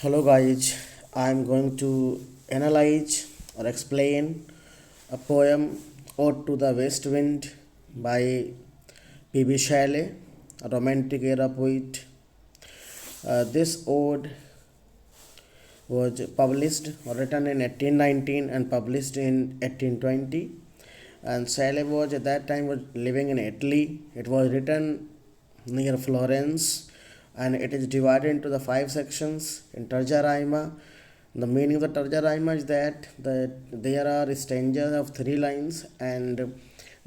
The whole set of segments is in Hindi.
Hello guys, I am going to analyze or explain a poem Ode to the West Wind by P.B. Shelley, a romantic era poet. This ode was published or written in 1819 and published in 1820. And Shelley was at that time was living in Italy. It was written near Florence and it is divided into the five sections in Tarja Rima. The meaning of the Tarja Rima is that there are stanzas of three lines, and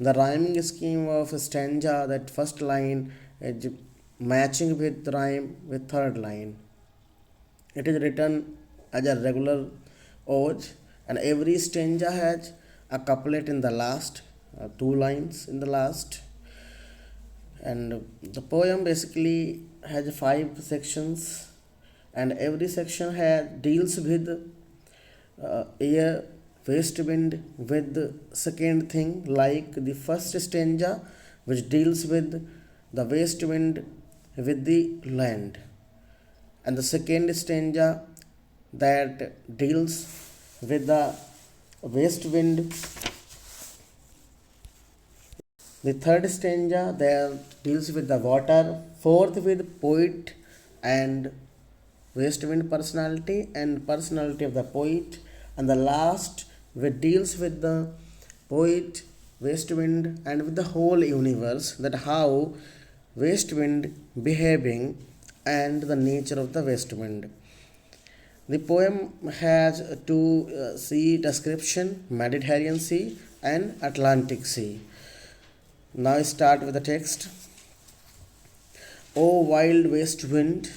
the rhyming scheme of a stanza, that first line is matching with rhyme with third line. It is written as a regular ode, and every stanza has a couplet in the last, two lines in the last. And the poem basically has five sections, and every section deals with air, west wind, with the second thing, like the first stanza which deals with the west wind with the land, and the second stanza that deals with the west wind, the third stanza there deals with the water, fourth with poet and west wind personality and personality of the poet, and the last which deals with the poet, west wind, and with the whole universe, that how west wind behaving and the nature of the west wind. The poem has two sea description, Mediterranean Sea and Atlantic Sea. Now start with the text. O wild west wind.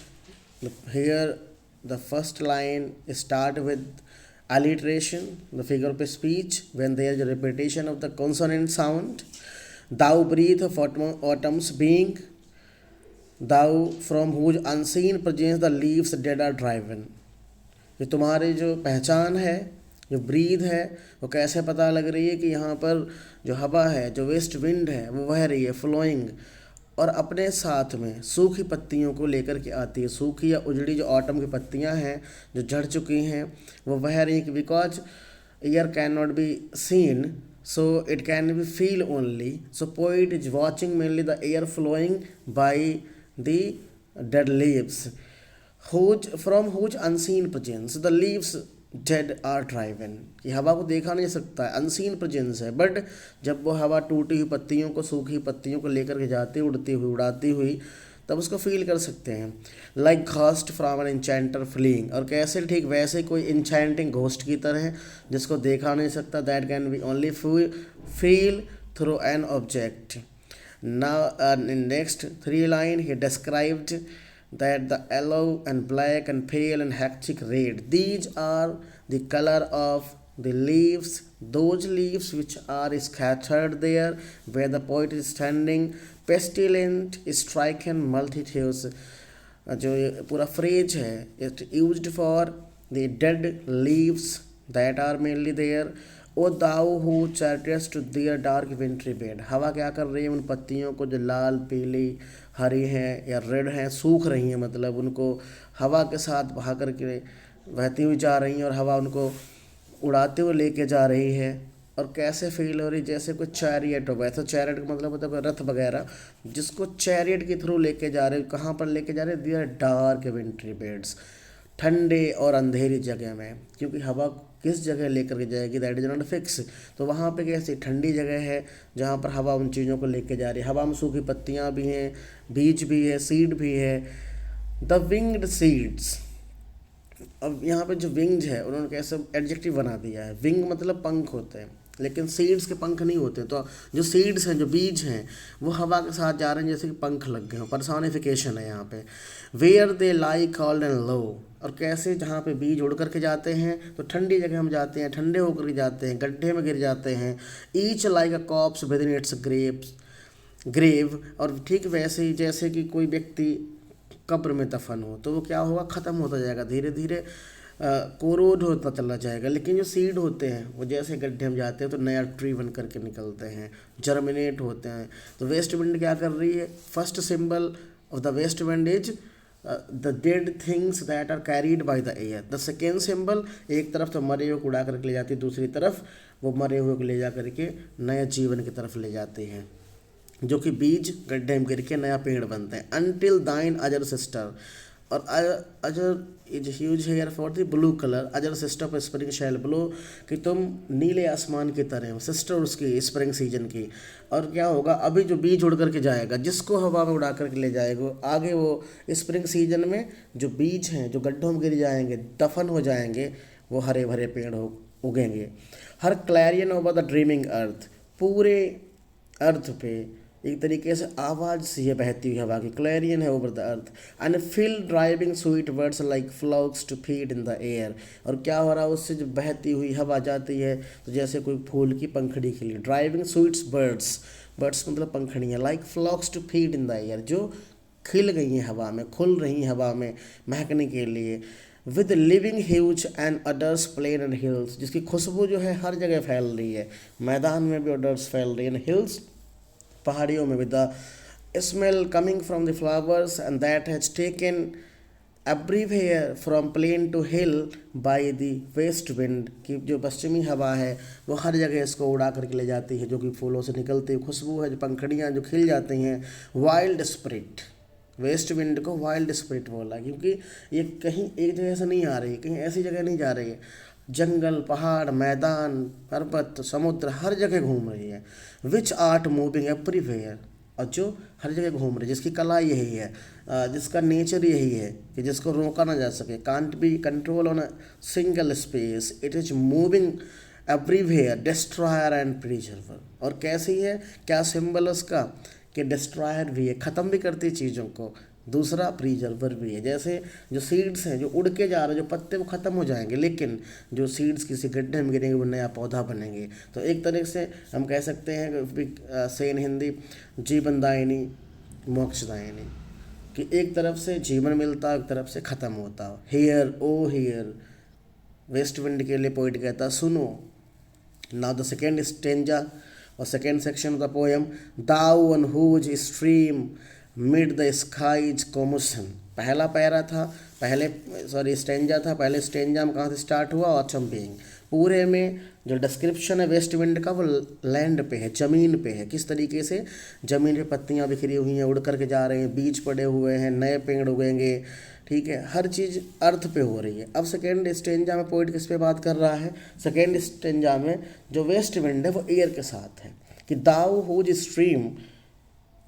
Here the first line start with alliteration, the figure of speech, when there is a repetition of the consonant sound. Thou breath of autumn's being, thou from whose unseen presence the leaves dead are driven. ये तुम्हारी जो पहचान है, जो ब्रीद है, वो कैसे पता लग रही है कि यहाँ पर जो हवा है, जो वेस्ट विंड है, वो बह रही है, फ्लोइंग, और अपने साथ में सूखी पत्तियों को लेकर के आती है। सूखी या उजड़ी जो ऑटम की पत्तियाँ हैं, जो झड़ चुकी हैं, वो बह रही हैं, because air can not be seen, so it can be feel only. So poet is watching mainly the air flowing by the dead leaves, whose unseen presence the leaves dead are driven. कि हवा को देखा नहीं सकता है, अनसीन प्रेजेंस है, बट जब वो हवा टूटी हुई पत्तियों को, सूखी पत्तियों को लेकर के जाती, उड़ती हुई, उड़ाती हुई, तब उसको फील कर सकते हैं। Like ghost from an enchanter fleeing, और कैसे ठीक वैसे कोई इंचेंटिंग घोस्ट की तरह जिसको देखा नहीं सकता, that can be only feel through an object. Now, in next three line, he described that the yellow and black and pale and hectic red, these are the color of the leaves, those leaves which are scattered there where the poet is standing. Pestilent stricken multitudes, जो ये पूरा फ्रेज है, it used for the dead leaves that are mainly there. O thou who chariotest to their dark wintry bed, हवा क्या कर रही है उन पत्तियों को जो लाल, पीली, हरी हैं या रेड हैं, सूख रही हैं, मतलब उनको हवा के साथ बहा कर के बहती हुई जा रही हैं, और हवा उनको उड़ाते हुए लेके जा रही है। और कैसे फील हो रही, जैसे कोई चैरियट हो, वैसे चैरियट का मतलब होता है रथ वगैरह, जिसको चैरियट के थ्रू लेके जा रहे, कहाँ पर लेके जा रहे, दियर डार्क विंट्री बेड्स, ठंडे और अंधेरी जगह में, क्योंकि हवा किस जगह लेकर के जाएगी, दैट इज नॉट फिक्स। तो वहाँ पे कैसी ठंडी जगह है जहाँ पर हवा उन चीज़ों को लेके जा रही है। हवा में सूखी पत्तियाँ भी हैं, बीज भी है, सीड भी है। द विंग्ड सीड्स, अब यहाँ पे जो विंग्स है उन्होंने कैसे एडजेक्टिव बना दिया है, विंग मतलब पंख होते हैं, लेकिन सीड्स के पंख नहीं होते। तो जो सीड्स हैं, जो बीज हैं, वो हवा के साथ जा रहे हैं जैसे कि पंख लग गए हो, पर्सोनिफिकेशन है यहाँ पे। Where they lie cold and low, और कैसे जहाँ पे बीज उड़ करके जाते हैं तो ठंडी जगह हम जाते हैं, ठंडे होकर के जाते हैं, गड्ढे में गिर जाते हैं। Each like a corpse within its grave, और ठीक वैसे ही जैसे कि कोई व्यक्ति कब्र में दफन हो, तो वो क्या होगा, ख़त्म होता जाएगा, धीरे धीरे कोरोड होता चला जाएगा। लेकिन जो सीड होते हैं वो जैसे गड्ढे में जाते हैं तो नया ट्री बन करके निकलते हैं, जर्मिनेट होते हैं। तो वेस्ट विंड क्या कर रही है, first symbol of the west wind is the dead things that are carried by the air. The second symbol, एक तरफ तो मरे हुए को उड़ा करके ले जाती है, दूसरी तरफ वो मरे हुए को ले जा करके नए जीवन की तरफ ले जाते हैं, जो कि बीज गड्ढे में गिर के नया पेड़ बनते हैं। अनटिल दाइन अजर सिस्टर, और अजर is huge here for the blue colour, अजर सिस्टर पर स्प्रिंग शैल ब्लो, कि तुम नीले आसमान की तरह हो, सिस्टर उसकी स्प्रिंग सीजन की। और क्या होगा, अभी जो बीज उड़ करके जाएगा, जिसको हवा में उड़ा करके ले जाएगा, आगे वो स्प्रिंग सीजन में जो बीज हैं जो गड्ढों में गिर जाएंगे, दफन हो जाएंगे, वो हरे भरे पेड़ हो उगेंगे। हर क्लैरियन ओवर द ड्रीमिंग अर्थ, पूरे अर्थ पे एक तरीके से आवाज़ सी है बहती हुई हवा की, क्लैरियन है over the earth. And feel driving sweet words like flocks to feed in the air, और क्या हो रहा है, उससे जो बहती हुई हवा जाती है तो जैसे कोई फूल की पंखड़ी खिली, ड्राइविंग स्वीट्स बर्ड्स, बर्ड्स मतलब पंखड़ियाँ, like flocks to feed in the air, जो खिल गई हैं हवा में, खुल रही हैं हवा में महकने के लिए। With living hues and odours plain and hills, जिसकी खुशबू जो है हर जगह फैल रही है, मैदान में भी अडर्स फैल रही है, हिल्स पहाड़ियों में भी, the smell coming from the flowers and that has taken everywhere from plain to hill by the west wind, की जो पश्चिमी हवा है वो हर जगह इसको उड़ा करके ले जाती है, जो कि फूलों से निकलती हुई खुशबू है, जो पंखड़ियाँ जो खिल जाती हैं। वाइल्ड स्पिरिट, वेस्ट विंड को वाइल्ड स्पिरिट बोला, क्योंकि ये कहीं एक जगह से नहीं आ रही, कहीं ऐसी जगह नहीं जा रही है, जंगल, पहाड़, मैदान, पर्वत, समुद्र, हर जगह घूम रही है। विच आर्ट मूविंग एवरीवेयर, और जो हर जगह घूम रही है, जिसकी कला यही है, जिसका नेचर यही है कि जिसको रोका ना जा सके, can't be control on a single space, it is moving everywhere, destroyer and preserver. और कैसी है, क्या सिंबल उसका, कि डिस्ट्रॉयर भी है, ख़त्म भी करती है चीज़ों को, दूसरा प्रिजर्वर भी है। जैसे जो सीड्स हैं जो उड़ के जा रहे हैं, जो पत्ते वो ख़त्म हो जाएंगे, लेकिन जो सीड्स किसी गड्ढे में गिरेंगे वो नया पौधा बनेंगे। तो एक तरह से हम कह सकते हैं से इन हिंदी, जीवनदायिनी मोक्षदायिनी, कि एक तरफ से जीवन मिलता, एक तरफ से ख़त्म होता। Hear O hear, west wind के लिए पोइट कहता सुनो। नाउ द सेकेंड स्टेंजा और second section of the poem, thou on whose stream mid the skies commotion. पहला पैरा था, स्टेंजा था, पहले स्टेंजा में कहाँ से स्टार्ट हुआ, ऑटम बीइंग। पूरे में जो डिस्क्रिप्शन है वेस्ट विंड का वो लैंड पे है, ज़मीन पे है, किस तरीके से ज़मीन पे पत्तियाँ बिखरी हुई हैं, उड़ करके जा रहे हैं, बीज पड़े हुए हैं, नए पेड़ उगेंगे, ठीक है, हर चीज़ अर्थ पे हो रही है। अब सेकेंड स्टेंजा में पोइट किस पे बात कर रहा है, सेकेंड स्टेंजा में जो वेस्ट विंड है वो एयर के साथ है, कि दाउ हुज स्ट्रीम,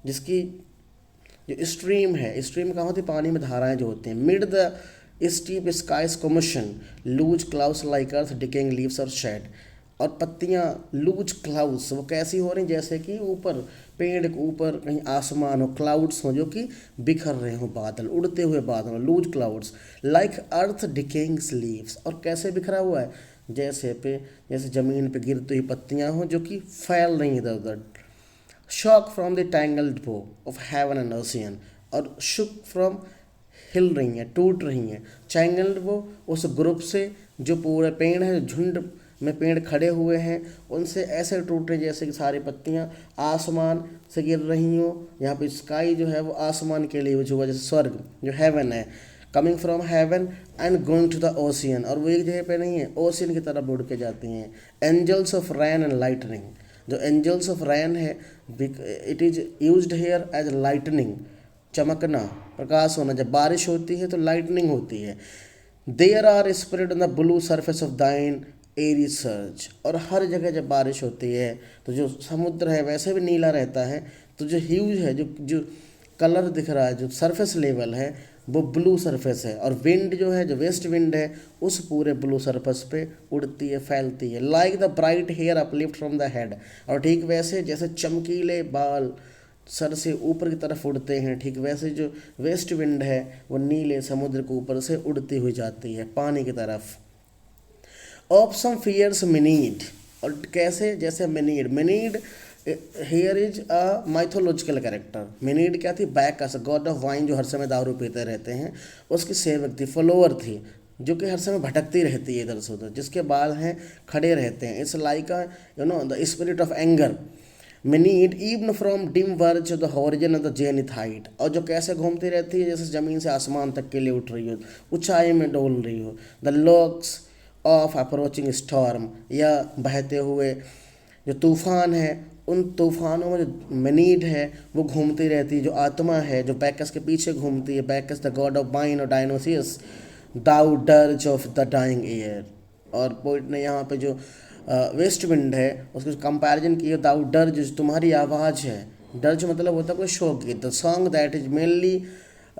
जिसकी जो स्ट्रीम है, स्ट्रीम कहाँ होती है, पानी में धाराएं जो होती हैं, mid the steep skies commotion loose clouds like earth decaying leaves और शेड, और पत्तियाँ लूज क्लाउड्स वो कैसी हो रही, जैसे कि ऊपर पेड़ के ऊपर कहीं आसमान हो, क्लाउड्स हो जो कि बिखर रहे हो, बादल, उड़ते हुए बादल, loose clouds like earth decaying leaves, और कैसे बिखरा हुआ है, जैसे ज़मीन पे गिरती हुई पत्तियाँ हों जो कि फैल रही इधर उधर। शॉक फ्रॉम द टैंगल्ड बो ऑफ हेवन एंड ओशियन, और शुक फ्रॉम हिल रही हैं, टूट रही हैं, चैंगल्ड वो उस ग्रुप से जो पूरे पेड़ हैं, झुंड में पेड़ खड़े हुए हैं, उनसे ऐसे टूट रहे जैसे कि सारी पत्तियां आसमान से गिर रही हों। यहाँ पे स्काई जो है वो आसमान के लिए जो जैसे स्वर्ग जो हेवन है, coming from heaven and going to the ocean, और वो एक जगह पे नहीं है, ओशियन की तरफ उड़ के जाती हैं। Angels of rain and lightning, जो एंजल्स ऑफ रैन है it is used here as lightning, चमकना, प्रकाश होना, जब बारिश होती है तो लाइटनिंग होती है। There are spread on the blue surface of thine airy search, और हर जगह जब बारिश होती है तो जो समुद्र है वैसे भी नीला रहता है, तो जो ह्यूज है, जो कलर दिख रहा है, जो सरफेस लेवल है वो ब्लू सरफेस है, और विंड जो है, जो वेस्ट विंड है, उस पूरे ब्लू सरफेस पे उड़ती है, फैलती है। Like the bright hair uplift from the head, और ठीक वैसे जैसे चमकीले बाल सर से ऊपर की तरफ उड़ते हैं, ठीक वैसे जो वेस्ट विंड है वो नीले समुद्र के ऊपर से उड़ती हुई जाती है पानी की तरफ। ऑफ सम फियर्स मिनीड, और कैसे, जैसे maenad here is a mythological character. Maenad क्या थी, बैकस, गॉड ऑफ वाइन, जो हर समय दारू पीते रहते हैं, उसकी सेवक थी, फॉलोअर थी, जो कि हर समय भटकती रहती है इधर से उधर, जिसके बाल हैं खड़े रहते हैं। It's like the spirit of anger, maenad even from dim verge the horizon of the zenith height, और जो कैसे घूमती रहती है जैसे ज़मीन से आसमान तक के लिए उठ रही हो, ऊंचाई में डोल रही हो। The locks of approaching storm, या बहते हुए जो तूफ़ान है, उन तूफ़ानों में जो मनीड है वो घूमती रहती है, जो आत्मा है जो बैकस के पीछे घूमती है। Bacchus the god of mine और Dionysus, thou dirge of the dying air. और पोइट ने यहाँ पे जो वेस्ट विंड है उसको कंपैरिजन किया, दाउ डर्ज तुम्हारी आवाज़ है। डर्ज मतलब होता है कोई शोक गीत। The song that is mainly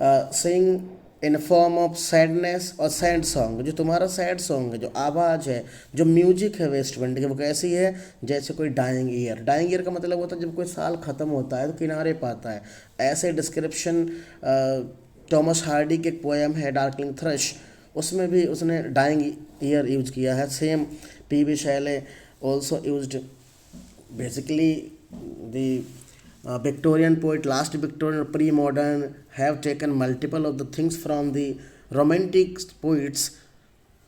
sing in form of sadness और सैड सॉन्ग, जो तुम्हारा सैड सॉन्ग है, जो आवाज़ है, जो म्यूजिक है वेस्ट विंड की, वो कैसी है जैसे कोई डाइंग ईयर। डाइंग ईयर का मतलब होता है जब कोई साल ख़त्म होता है तो किनारे पाता है। ऐसे डिस्क्रिप्शन टॉमस हार्डी के एक पोएम है डार्कलिंग थ्रश, उसमें भी उसने डाइंग ईयर यूज किया है। Same P Shelley also used basically the Victorian poet, last Victorian or pre-modern, have taken multiple of the things from the romantic poets.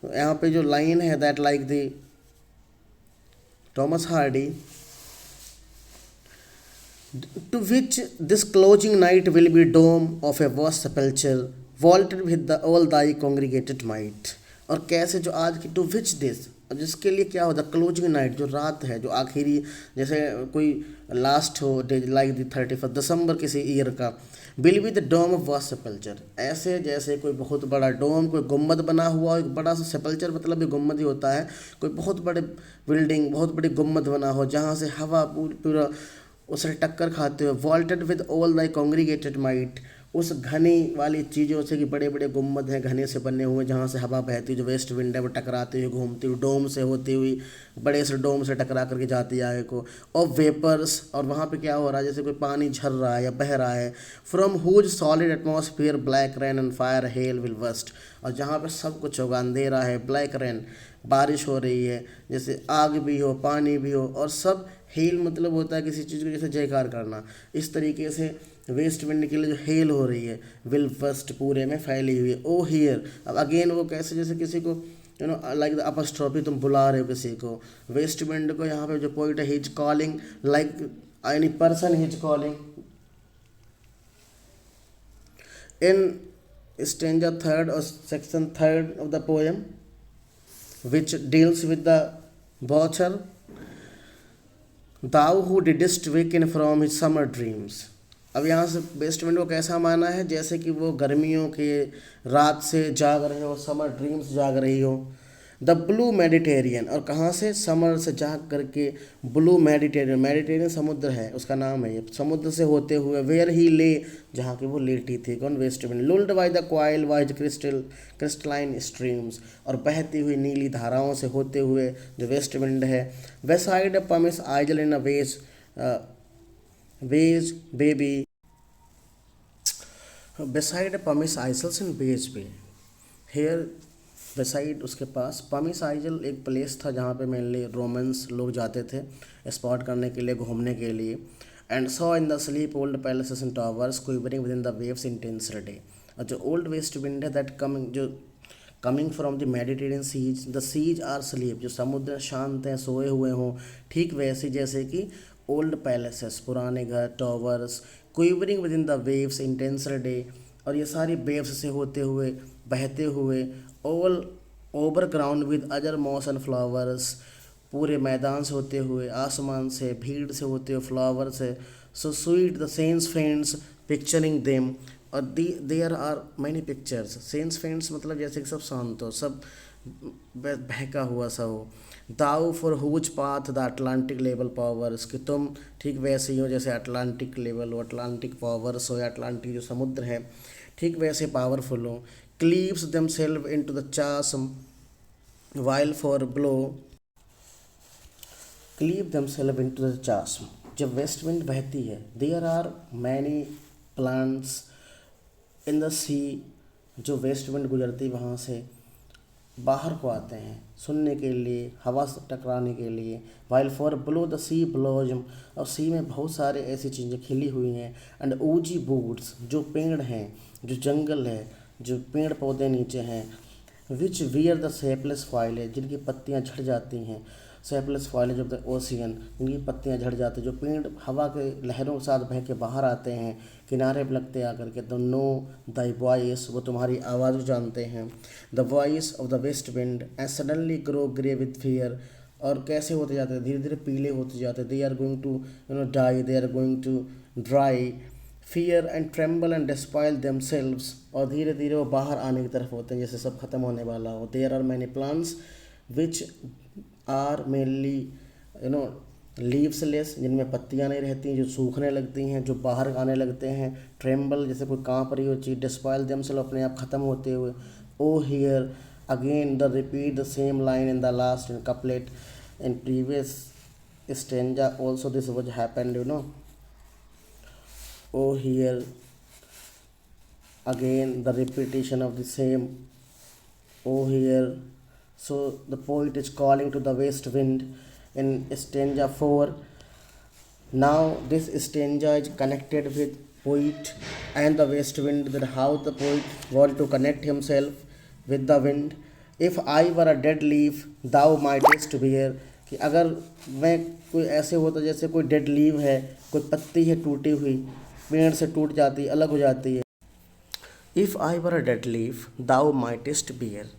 यहाँ पे जो लाइन है that like the Thomas Hardy, to which this closing night will be dome of a vast sepulchre, vaulted with the all thy congregated might। और कैसे जो आज की टू विच दिस, जिसके लिए क्या होता है क्लोजिंग नाइट, जो रात है, जो आखिरी, जैसे कोई लास्ट हो डे लाइक द 31 दिसंबर किसी ईयर का, will be the dome of vast sepulchre, ऐसे जैसे कोई बहुत बड़ा डोम, कोई गुम्बद बना हुआ, एक बड़ा सा सेपल्चर मतलब भी गुम्बद ही होता है, कोई बहुत बड़े बिल्डिंग, बहुत बड़ी गुम्बद बना हो जहाँ से हवा पूरा उससे टक्कर खाते हो। Vaulted with all thy congregated might, उस घनी वाली चीज़ों से कि बड़े बड़े गुम्बद हैं घने से बने हुए जहाँ से हवा बहती, जो वेस्ट विंड है वो टकराती हुई घूमती हुई डोम से होती हुई बड़े से डोम से टकरा करके जाती है आगे को। और वेपर्स, और वहाँ पे क्या हो रहा है जैसे कोई पानी झर रहा है या बह रहा है। From whose solid atmosphere black rain and fire hail will burst, और जहाँ पे सब कुछ होगा, अंधेरा है, ब्लैक रेन बारिश हो रही है, जैसे आग भी हो पानी भी हो, और सब हेल मतलब होता है किसी चीज़ को जैसे जयकार करना। इस तरीके से वेस्ट विंड के लिए जो हेल हो रही है विल फर्स्ट पूरे में फैली हुई है। ओ हियर, अब अगेन वो कैसे जैसे किसी को you know like the apostrophe, तुम बुला रहे हो किसी को, वेस्ट विंड को। यहाँ पे जो पोइट है he is calling like any person, he is calling in stanza third और section third of the poem which deals with the Boucher, thou who didst waken from his summer dreams। अब यहाँ से वेस्ट विंड को कैसा माना है जैसे कि वो गर्मियों के रात से जाग रहे हो, समर ड्रीम्स जाग रही हो। द ब्लू मेडिटेरियन, और कहाँ से, समर से जाग करके ब्लू मेडिटेरियन, मेडिटेरियन समुद्र है उसका नाम है, ये समुद्र से होते हुए। वेयर ही ले, जहाँ की वो लेटी थी, कौन, west wind. Lulled by the coil wise crystalline streams, और बहती हुई नीली धाराओं से होते हुए जो वेस्ट विंड है। वेसाइड पमिस आइजल इन अ वेज बेबी, beside पमिस आइसल्स इन बेज बे, हेयर बेसाइड उसके पास पमिस आइजल एक प्लेस था जहाँ पे मेनली रोमन्स लोग जाते थे स्पॉट करने के लिए, घूमने के लिए। And saw in the sleep old palaces and towers quivering within the waves intense day. और जो ओल्ड वेस्ट विंड है that coming from the Mediterranean seas, the seas are sleep, जो समुद्र शांत हैं, सोए हुए हों, ठीक वैसे जैसे कि ओल्ड पैलेसेस पुराने घर, towers, quivering within the waves intense day, और ये सारी वेव्स से होते हुए बहते हुए, all over ground with other moss and flowers, पूरे मैदान से होते हुए, आसमान से, भीड़ से होते हुए, फ्लावर से। So sweet the sense friends picturing them, और there are many pictures. Sense friends मतलब जैसे कि सब शांत हो, सब बहका हुआ सा हो। Thou for whose path the Atlantic level powers, कि तुम ठीक वैसे ही हो जैसे अटलांटिक लेवल हो, अटलांटिक पावर्स हो, या अटलांटिक जो समुद्र है ठीक वैसे पावरफुल हो। Cleaves themselves into the chasm while for blow, cleave themselves into the chasm, जब वेस्ट विंड बहती है, there are many plants in the sea, जो वेस्ट विंड गुजरती वहाँ से बाहर को आते हैं सुनने के लिए, हवा से टकराने के लिए। While for blow the sea blossom, और सी में बहुत सारे ऐसी चीज़ें खिली हुई हैं। एंड ऊजी बूड्स, जो पेड़ हैं, जो जंगल है, जो पेड़ पौधे नीचे हैं। विच वियर द शेपलेस फाइल, जिनकी पत्तियाँ झड़ जाती हैं। सेपलेस फॉइलेज ऑफ द ओशियन, जिनकी पत्तियां झड़ जाती, जो पेड़ हवा के लहरों के साथ बह के बाहर आते हैं, किनारे पर लगते आकर के, द नो दाई वॉइस, वो तुम्हारी आवाज़ को जानते हैं, the voice of the west wind and suddenly grow grey with fear, और कैसे होते जाते हैं, धीरे धीरे पीले होते जाते हैं, they are going to die, they are going to dry, fear and tremble and despoil themselves, और धीरे धीरे वो बाहर आने की तरफ होते हैं, जैसे सब खत्म होने वाला हो। There are many plants which are mainly leafless, जिनमें पत्तियां नहीं रहती, जो सूखने लगती हैं, जो बाहर आने लगते हैं, ट्रेम्बल, जैसे कोई कांप रही हो चीज़, डिस्पॉइल देमसेल्व, अपने आप ख़त्म होते हुए। O hear again the repeat the same line in the last in couplet, in previous stanza also this was happened, Oh, here again the repetition of the same. Oh, here. So the poet is calling to the west wind in stanza 4. Now this stanza is connected with poet and the west wind, that how the poet want to connect himself with the wind. If I were a dead leaf thou mightest bear, कि अगर मैं कोई ऐसे होता जैसे कोई डेड लीव है, कोई पत्ती है टूटी हुई, पेड़ से टूट जाती है, अलग हो जाती है। If I were a dead leaf thou mightest bear,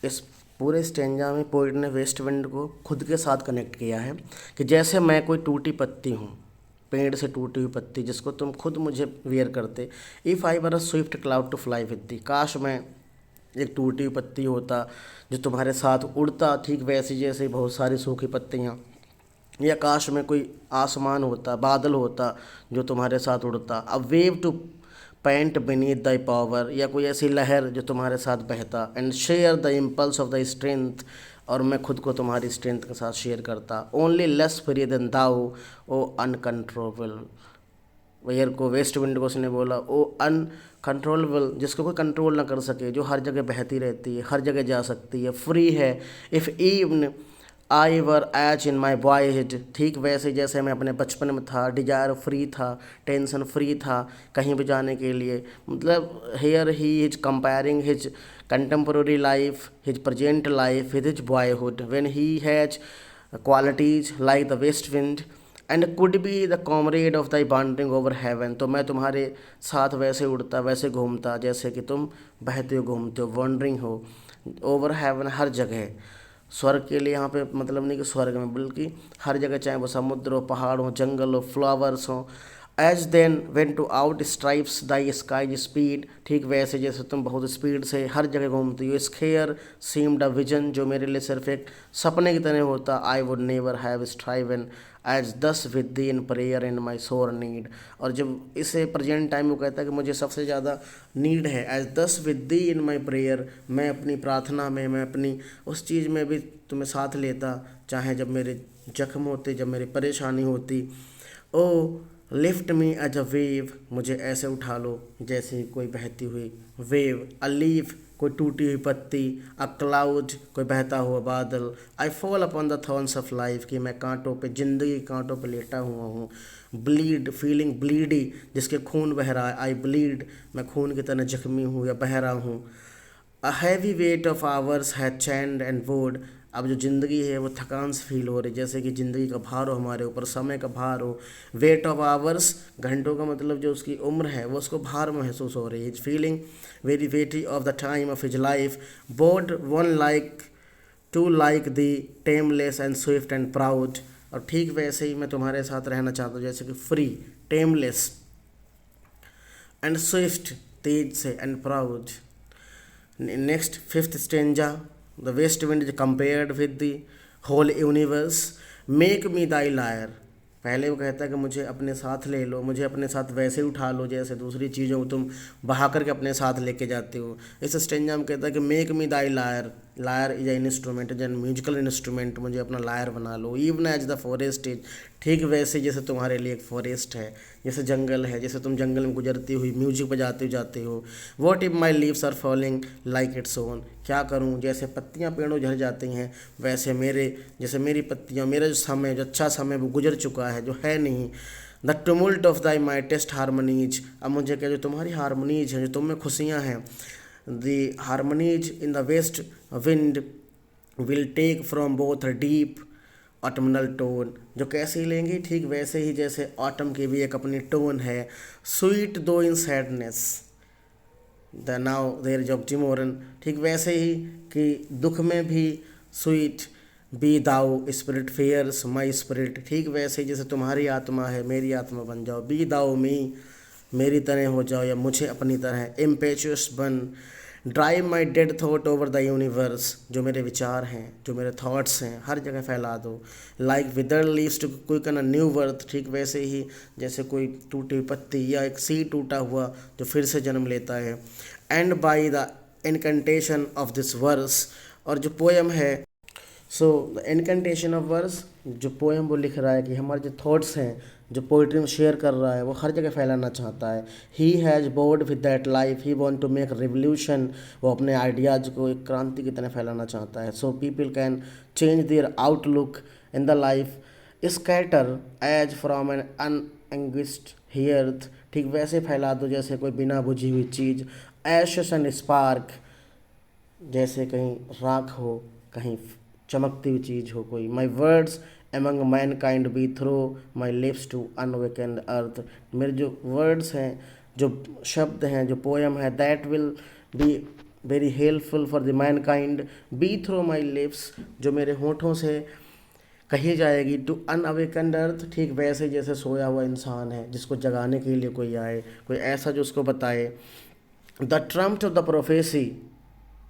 इस पूरे स्टेंजा में पोइट ने वेस्ट विंड को खुद के साथ कनेक्ट किया है कि जैसे मैं कोई टूटी पत्ती हूँ, पेड़ से टूटी हुई पत्ती, जिसको तुम खुद मुझे वियर करते। If I were a swift cloud to fly with thee, काश मैं एक टूटी हुई पत्ती होता जो तुम्हारे साथ उड़ता, ठीक वैसी जैसे बहुत सारी सूखी पत्तियाँ, या काश में कोई आसमान होता, बादल होता जो तुम्हारे साथ उड़ता। A wave to pant beneath the power, या कोई ऐसी लहर जो तुम्हारे साथ बहता। And share the impulse of the strength, और मैं खुद को तुम्हारी स्ट्रेंथ के साथ शेयर करता। Only less free than thou O uncontrollable, where को वेस्ट विंड को उसने बोला ओ अनकंट्रोलेबल, जिसको कोई कंट्रोल ना कर सके, जो हर जगह बहती रहती है, हर जगह जा सकती है, फ्री है। If even I were as in my boyhood, ठीक वैसे जैसे मैं अपने बचपन में था, डिजायर फ्री था, टेंशन फ्री था कहीं भी जाने के लिए। मतलब here he is comparing his contemporary life, his present life with his boyhood, when he has qualities like the west wind and could be the comrade of the wandering over heaven, तो मैं तुम्हारे साथ वैसे उड़ता, वैसे घूमता जैसे कि तुम बहते हो, घूमते हो, वॉन्डरिंग हो ओवर हेवन, हर जगह। स्वर्ग के लिए यहाँ पे मतलब नहीं कि स्वर्ग में, बल्कि हर जगह, चाहे वो समुद्र हो, पहाड़ हो, जंगल हो, फ्लावर्स हो। As then when to out stripes thy sky speed, ठीक वैसे जैसे तुम बहुत स्पीड से हर जगह घूमती हो। स्केयर सीम्ड अ विजन, जो मेरे लिए सिर्फ एक सपने की तरह होता। I would never have striven as thus with thee in prayer in my sore need, और जब इसे प्रेजेंट टाइम में कहता है कि मुझे सबसे ज़्यादा नीड है, as thus with thee in my prayer, मैं अपनी प्रार्थना में, मैं अपनी उस चीज़ में भी तुम्हें साथ लेता, चाहे जब मेरे जख्म होते, जब मेरी परेशानी होती। O lift me as a wave, मुझे ऐसे उठा लो जैसे कोई बहती हुई वेव। अ लीफ, कोई टूटी हुई पत्ती। अ क्लाउड, कोई बहता हुआ बादल। I fall upon the thorns of life, कि मैं कांटों पे, ज़िंदगी के कांटों पे लेटा हुआ हूँ। ब्लीड, फीलिंग ब्लीडी, जिसके खून बह रहा है। आई ब्लीड, मैं खून की तरह जख्मी हूँ या बह रहा हूँ। A heavy weight of hours had chained and bowed, अब जो ज़िंदगी है वो थकान से फील हो रही, जैसे कि ज़िंदगी का भार हो हमारे ऊपर, समय का भार हो। वेट ऑफ आवर्स, घंटों का मतलब जो उसकी उम्र है वो उसको भार महसूस हो रही है। Is feeling very weighty of the time of his life, board one like too like thee tameless and swift and proud, और ठीक वैसे ही मैं तुम्हारे साथ रहना चाहता हूँ, जैसे कि फ्री, टेमलेस एंड स्विफ्ट, तेज से, and proud. Next, fifth stanza, the west wind is compared with the whole universe. Make me thy lyre, पहले वो कहता है कि मुझे अपने साथ ले लो, मुझे अपने साथ वैसे उठा लो जैसे दूसरी चीज़ों को तुम बहा करके अपने साथ लेके जाते हो। इस स्टेंजा में कहता है कि make me thy lyre, lyre is an instrument, is an musical instrument, मुझे अपना लायर बना लो। Even as the forest is, ठीक वैसे जैसे तुम्हारे लिए एक फॉरेस्ट है, जैसे जंगल है, जैसे तुम जंगल में गुजरती हुई म्यूजिक बजाते हुए जाते हो। What if my leaves are falling like its own, क्या करूं जैसे पत्तियां पेड़ों झड़ जाती हैं वैसे मेरे, जैसे मेरी पत्तियां, मेरा जो समय, जो अच्छा समय वो गुजर चुका है, जो है नहीं। The tumult of thy mightiest harmonies, अब मुझे क्या, जो तुम्हारी हारमोनीज हैं, जो तुम में खुशियाँ हैं। The harmonies in the west wind will take from both deep autumnal tone, जो कैसी लेंगी ठीक वैसे ही जैसे ऑटम की भी एक अपनी टोन है, sweet though in sadness, the now there is oxymoron, ठीक वैसे ही कि दुख में भी sweet, be thou spirit fierce my spirit, ठीक वैसे ही जैसे तुम्हारी आत्मा है मेरी आत्मा बन जाओ, बी दाउ मी, मेरी तरह हो जाओ या मुझे अपनी तरह, इम्पेचुअस बन, drive my dead thought over the universe, जो मेरे विचार हैं जो मेरे थॉट्स हैं हर जगह फैला दो, like withered leaves to quicken a new birth, ठीक वैसे ही जैसे कोई टूटी हुई पत्ती या एक सीड टूटा हुआ जो फिर से जन्म लेता है, and by the incantation of this verse, और जो पोएम है, so the incantation of verse, जो पोएम वो लिख रहा है कि हमारे जो थॉट्स हैं जो पोइट्री में शेयर कर रहा है वो हर जगह फैलाना चाहता है, he has bored with that life, he want to make revolution, वो अपने आइडियाज़ को एक क्रांति की तरह फैलाना चाहता है, so people can change their outlook in the life, scatter as from an unextinguished hearth, ठीक वैसे फैला दो जैसे कोई बिना बुझी हुई चीज़, एशेस एंड स्पार्क, जैसे कहीं राख हो कहीं चमकती हुई चीज़ हो कोई, my words among mankind be through my lips to unawakened earth, मेरे जो वर्ड्स हैं जो शब्द हैं जो पोएम है, that will be very helpful for the mankind, be through my lips, जो मेरे होठों से कही जाएगी, टू अनअवेकेंड अर्थ, ठीक वैसे जैसे सोया हुआ इंसान है जिसको जगाने के लिए कोई आए, कोई ऐसा जो उसको बताए, the trumpet of the prophecy,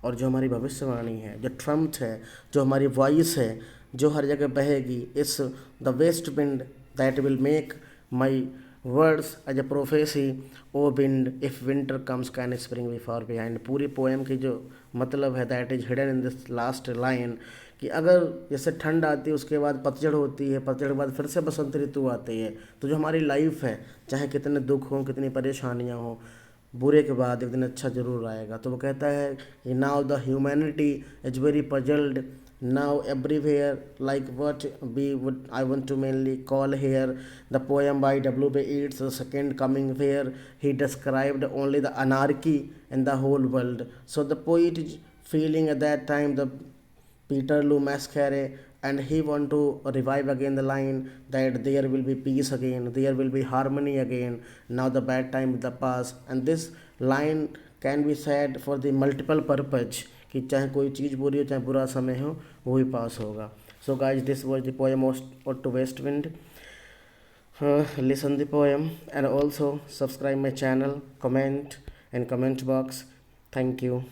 और जो हमारी भविष्यवाणी है, जो ट्रम्प्ट है, जो हमारी वॉइस है जो हर जगह बहेगी, is the west wind that will make my words as a prophecy, O wind if winter comes can spring be for behind, पूरी पोएम की जो मतलब है that is hidden in this last line, कि अगर जैसे ठंड आती है उसके बाद पतझड़ होती है, पतझड़ के बाद फिर से बसंत ऋतु आती है, तो जो हमारी लाइफ है चाहे कितने दुख हों कितनी परेशानियाँ हों, बुरे के बाद एक दिन अच्छा जरूर आएगा, तो वो कहता है कि now the humanity is very puzzled, now everywhere like what we would I want to mainly call here, the poem by W B Yeats the second coming, where he described only the anarchy in the whole world, so the poet is feeling at that time the Peter Lou Mascare, and he want to revive again the line that there will be peace again, there will be harmony again, now the bad time is the past, and this line can be said for the multiple purpose, कि चाहे कोई चीज़ बुरी हो चाहे बुरा समय हो वो ही पास होगा. So guys, this was the poem of to West Wind. Listen the poem and also subscribe my channel, comment in comment box. Thank you.